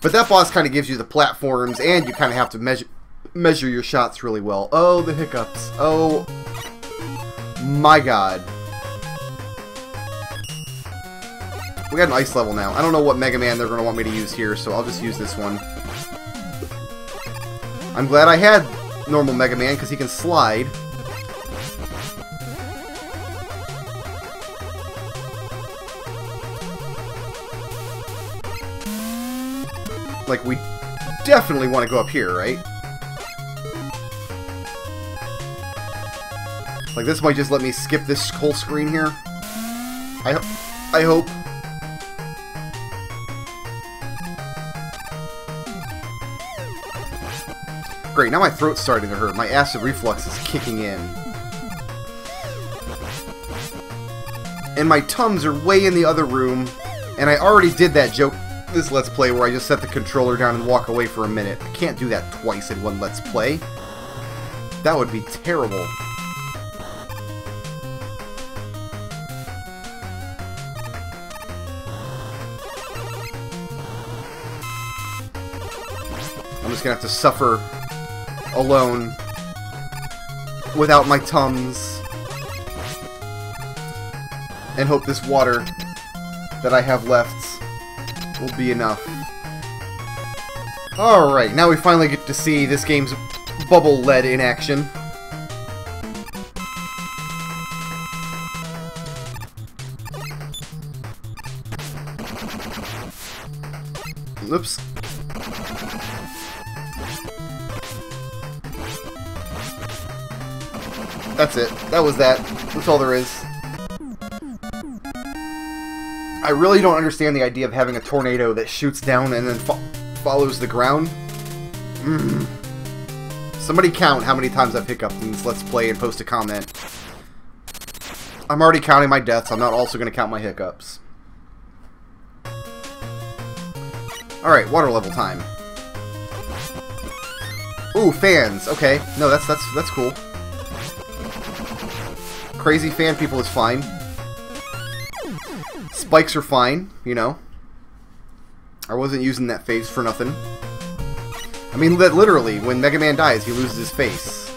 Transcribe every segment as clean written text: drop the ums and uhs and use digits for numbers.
But that boss kind of gives you the platforms, and you kind of have to measure your shots really well. Oh, the hiccups. Oh, my God. We got an ice level now. I don't know what Mega Man they're going to want me to use here, so I'll just use this one. I'm glad I had normal Mega Man, because he can slide. Like, we definitely want to go up here, right? Like, this might just let me skip this whole screen here. I hope. Great, now my throat's starting to hurt. My acid reflux is kicking in. And my Tums are way in the other room. And I already did that joke this Let's Play where I just set the controller down and walk away for a minute. I can't do that twice in one Let's Play. That would be terrible. I'm just gonna have to suffer alone without my Tums and hope this water that I have left will be enough. Alright, now we finally get to see this game's bubble lead in action. Oops. That's it. That was that. That's all there is. I really don't understand the idea of having a tornado that shoots down and then follows the ground. Somebody count how many times I've hiccuped in this Let's Play and post a comment. I'm already counting my deaths. I'm not also going to count my hiccups. Alright, water level time. Ooh, fans. Okay. No, that's cool. Crazy fan people is fine. Spikes are fine, you know. I wasn't using that face for nothing. I mean, literally, when Mega Man dies, he loses his face.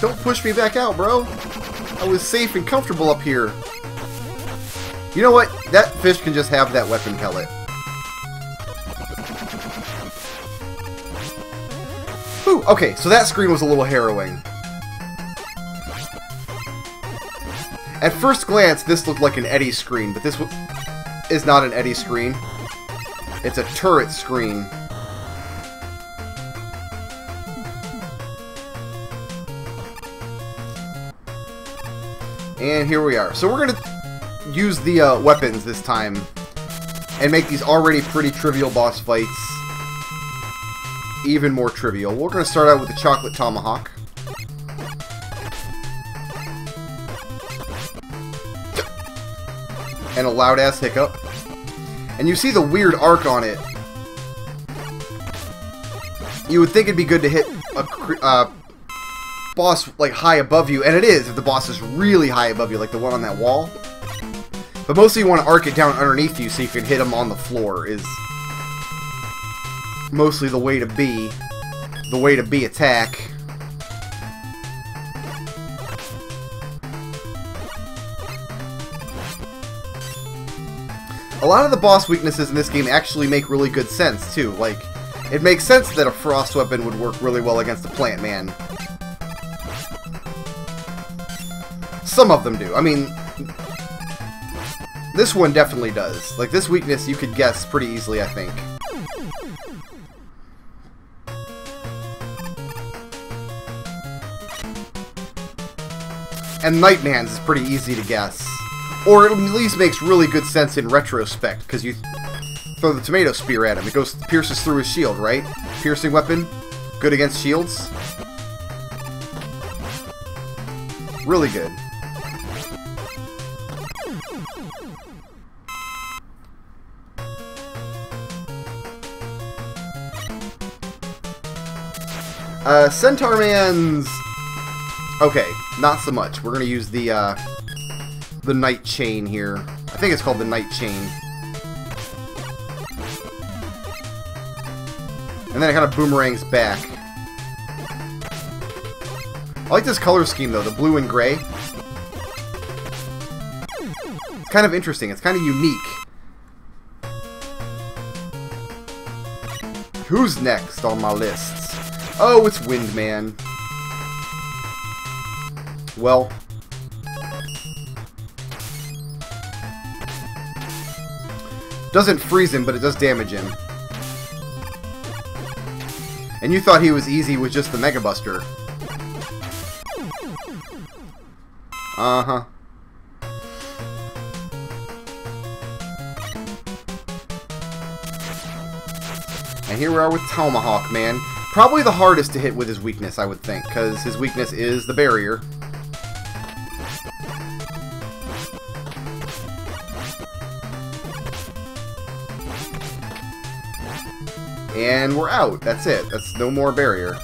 Don't push me back out, bro. I was safe and comfortable up here. You know what? That fish can just have that weapon pellet. Whew, okay, so that screen was a little harrowing. At first glance, this looked like an Eddie screen, but this is not an Eddie screen. It's a turret screen. And here we are. So we're going to use the weapons this time and make these already pretty trivial boss fights even more trivial. We're going to start out with the chocolate tomahawk. And a loud ass hiccup. And you see the weird arc on it. You would think it'd be good to hit a boss like high above you, and it is if the boss is really high above you, like the one on that wall. But mostly you want to arc it down underneath you so you can hit him on the floor is mostly the way to be. The way to be attack. A lot of the boss weaknesses in this game actually make really good sense, too. Like, it makes sense that a frost weapon would work really well against a plant man. Some of them do. I mean, this one definitely does. Like, this weakness you could guess pretty easily, I think. And Nightman's is pretty easy to guess. Or it at least makes really good sense in retrospect, because you throw the tomato spear at him. It pierces through his shield, right? Piercing weapon. Good against shields. Really good. Centaur Man's... Okay, not so much. We're gonna use the Night Chain here. I think it's called the Night Chain. And then it kind of boomerangs back. I like this color scheme, though, the blue and gray. It's kind of interesting. It's kind of unique. Who's next on my lists? Oh, it's Windman. Well... doesn't freeze him, but it does damage him. And you thought he was easy with just the Mega Buster. Uh-huh. And here we are with Tomahawk, man. Probably the hardest to hit with his weakness, I would think, because his weakness is the barrier. And we're out. That's it. That's no more barrier.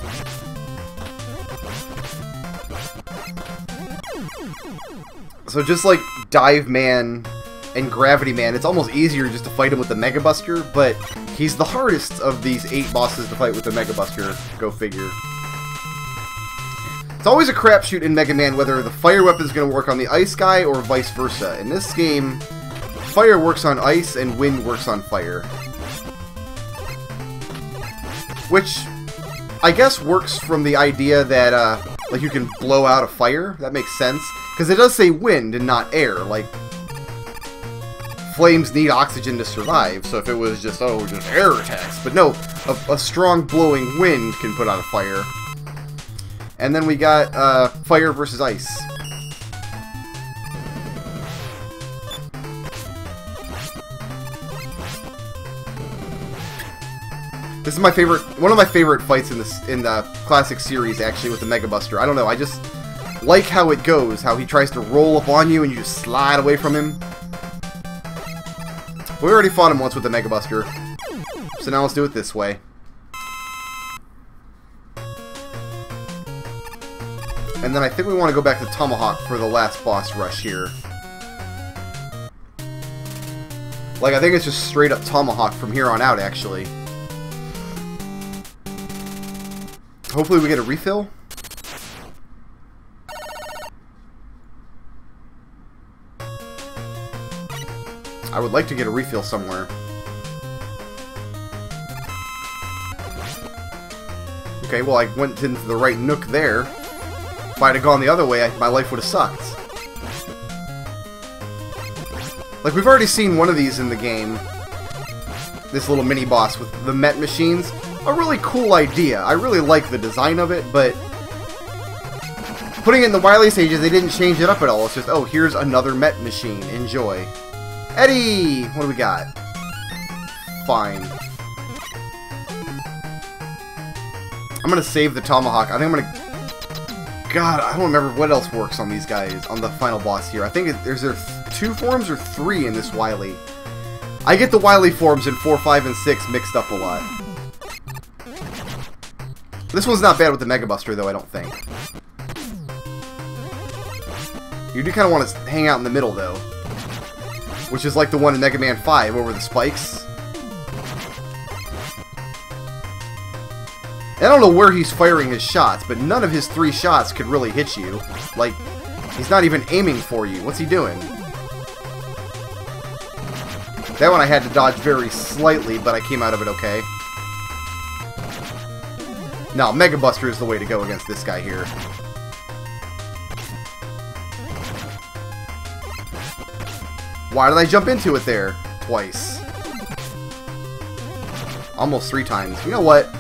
So just like Dive Man and Gravity Man, it's almost easier just to fight him with the Mega Buster, but he's the hardest of these 8 bosses to fight with the Mega Buster. Go figure. It's always a crapshoot in Mega Man whether the fire weapon is going to work on the ice guy or vice versa. In this game, fire works on ice and wind works on fire. Which, I guess, works from the idea that, like, you can blow out a fire. That makes sense. Because it does say wind and not air. Like, flames need oxygen to survive. So if it was just, oh, just air attacks. But no, a strong blowing wind can put out a fire. And then we got, fire versus ice. This is my favorite, one of my favorite fights in the classic series, actually, with the Mega Buster. I don't know, I just like how it goes, how he tries to roll up on you and you just slide away from him. We already fought him once with the Mega Buster, so now let's do it this way. And then I think we want to go back to Tomahawk for the last boss rush here. Like, I think it's just straight up Tomahawk from here on out, actually. Hopefully we get a refill. I would like to get a refill somewhere. Okay, well I went into the right Nook there. If I'd have gone the other way, my life would have sucked. Like, we've already seen one of these in the game. This little mini-boss with the Met machines. A really cool idea. I really like the design of it, but putting it in the Wily stages, they didn't change it up at all. It's just, oh, here's another Met machine. Enjoy. Eddie! What do we got? Fine. I'm gonna save the Tomahawk. I think I'm gonna... God, I don't remember what else works on these guys, on the final boss here. I think there's 2 forms or 3 in this Wily. I get the Wily forms in 4, 5, and 6 mixed up a lot. This one's not bad with the Mega Buster, though, I don't think. You do kind of want to hang out in the middle, though. Which is like the one in Mega Man 5, over the spikes. I don't know where he's firing his shots, but none of his 3 shots could really hit you. Like, he's not even aiming for you. What's he doing? That one I had to dodge very slightly, but I came out of it okay. No, Mega Buster is the way to go against this guy here. Why did I jump into it there? Twice. Almost 3 times. You know what?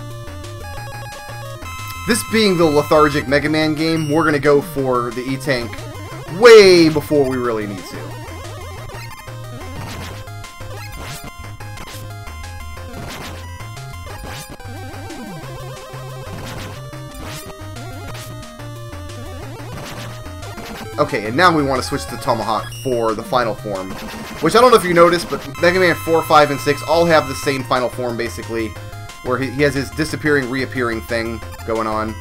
This being the lethargic Mega Man game, we're going to go for the E-Tank way before we really need to. Okay, and now we want to switch to Tomahawk for the final form. Which I don't know if you noticed, but Mega Man 4, 5, and 6 all have the same final form, basically. where he has his disappearing, reappearing thing going on.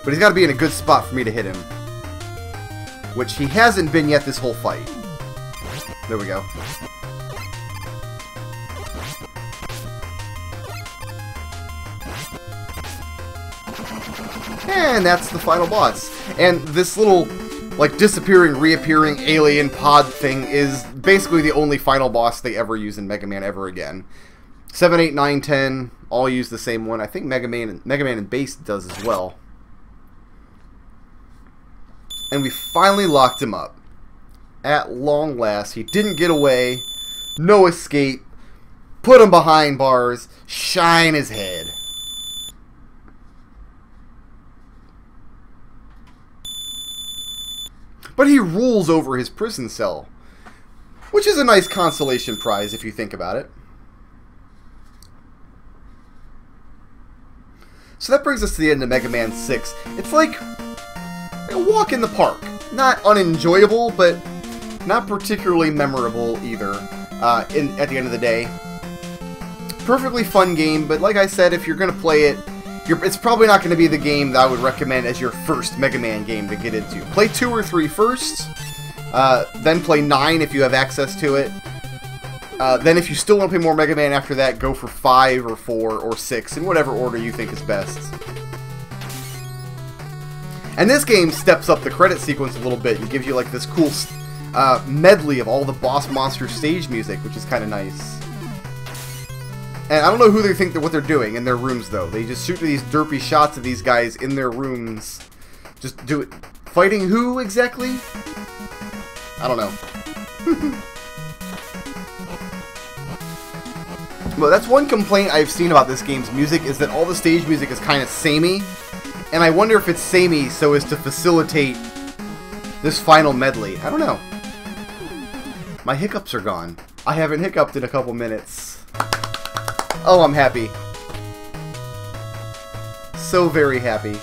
But he's got to be in a good spot for me to hit him. Which he hasn't been yet this whole fight. There we go. And that's the final boss. And this little, like, disappearing, reappearing alien pod thing is basically the only final boss they ever use in Mega Man ever again. 7, 8, 9, 10 all use the same one. I think Mega Man and Base does as well. And we finally locked him up. At long last, he didn't get away. No escape. Put him behind bars. Shine his head. But he rules over his prison cell, which is a nice consolation prize if you think about it. So that brings us to the end of Mega Man 6. It's like a walk in the park. Not unenjoyable, but not particularly memorable either at the end of the day. Perfectly fun game, but like I said, if you're going to play it, it's probably not going to be the game that I would recommend as your first Mega Man game to get into. Play 2 or 3 first, then play 9 if you have access to it. Then if you still want to play more Mega Man after that, go for 5 or 4 or 6, in whatever order you think is best. And this game steps up the credit sequence a little bit and gives you like this cool medley of all the boss monster stage music, which is kind of nice. And I don't know who they think what they're doing in their rooms, though. They just shoot these derpy shots of these guys in their rooms. Just do it. Fighting who, exactly? I don't know. Well, that's one complaint I've seen about this game's music, is that all the stage music is kind of samey. And I wonder if it's samey so as to facilitate this final medley. I don't know. My hiccups are gone. I haven't hiccuped in a couple minutes. Oh, I'm happy. So very happy.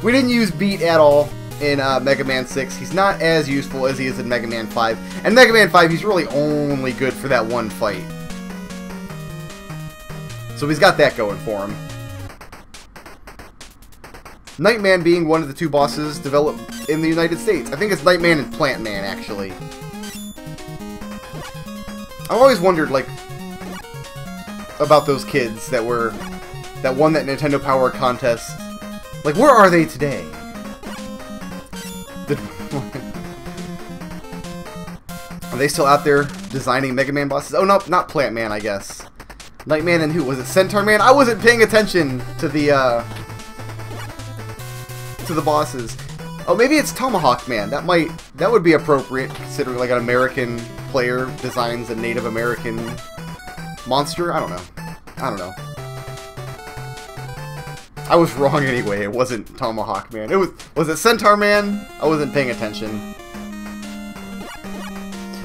We didn't use Beat at all in Mega Man 6. He's not as useful as he is in Mega Man 5. And Mega Man 5, he's really only good for that one fight. So he's got that going for him. Nightman being one of the 2 bosses developed in the United States. I think it's Nightman and Plant Man, actually. I've always wondered, like, about those kids that won that Nintendo Power contest. Like, where are they today? Are they still out there designing Mega Man bosses? Oh, no, not Plant Man, I guess. Nightman and who? Was it Centaur Man? I wasn't paying attention to the bosses. Oh, maybe it's Tomahawk Man. That would be appropriate, considering like an American player designs a Native American monster. I don't know. I was wrong anyway. It wasn't Tomahawk Man. Was it Centaur Man? I wasn't paying attention.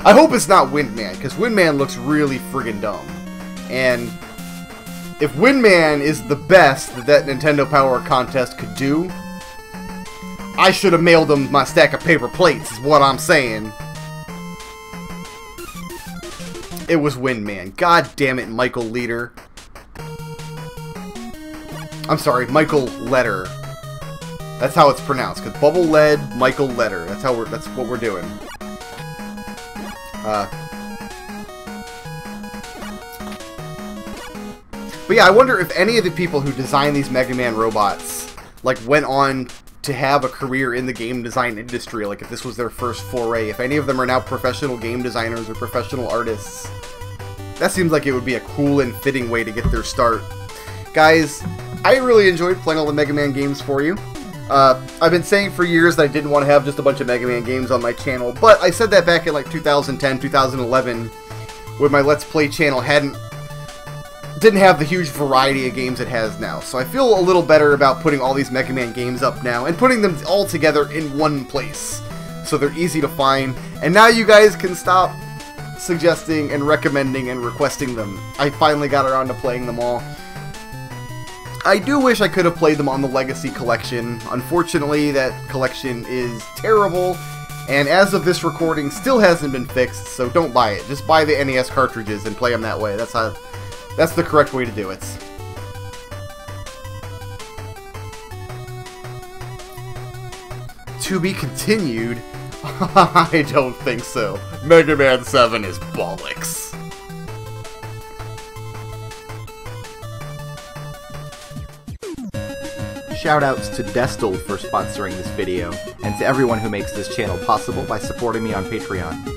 I hope it's not Wind Man, because Wind Man looks really friggin' dumb. And if Wind Man is the best that Nintendo Power contest could do, I should have mailed them my stack of paper plates, is what I'm saying. It was Wind Man. God damn it, Michael Leader. I'm sorry, Michael Letter. That's how it's pronounced. Cause Bubble Lead, Michael Letter. That's what we're doing. But yeah, I wonder if any of the people who designed these Mega Man robots like went on to have a career in the game design industry, like if this was their first foray, if any of them are now professional game designers or professional artists. That seems like it would be a cool and fitting way to get their start. Guys, I really enjoyed playing all the Mega Man games for you. I've been saying for years that I didn't want to have just a bunch of Mega Man games on my channel, but I said that back in like 2010, 2011, when my Let's Play channel didn't have the huge variety of games it has now. So I feel a little better about putting all these Mega Man games up now and putting them all together in one place, so they're easy to find. And now you guys can stop suggesting and recommending and requesting them. I finally got around to playing them all. I do wish I could have played them on the Legacy Collection. Unfortunately, that collection is terrible, And as of this recording, still hasn't been fixed, so don't buy it. Just buy the NES cartridges and play them that way. That's the correct way to do it. To be continued? I don't think so. Mega Man 7 is bollocks. Shoutouts to Destel for sponsoring this video, and to everyone who makes this channel possible by supporting me on Patreon.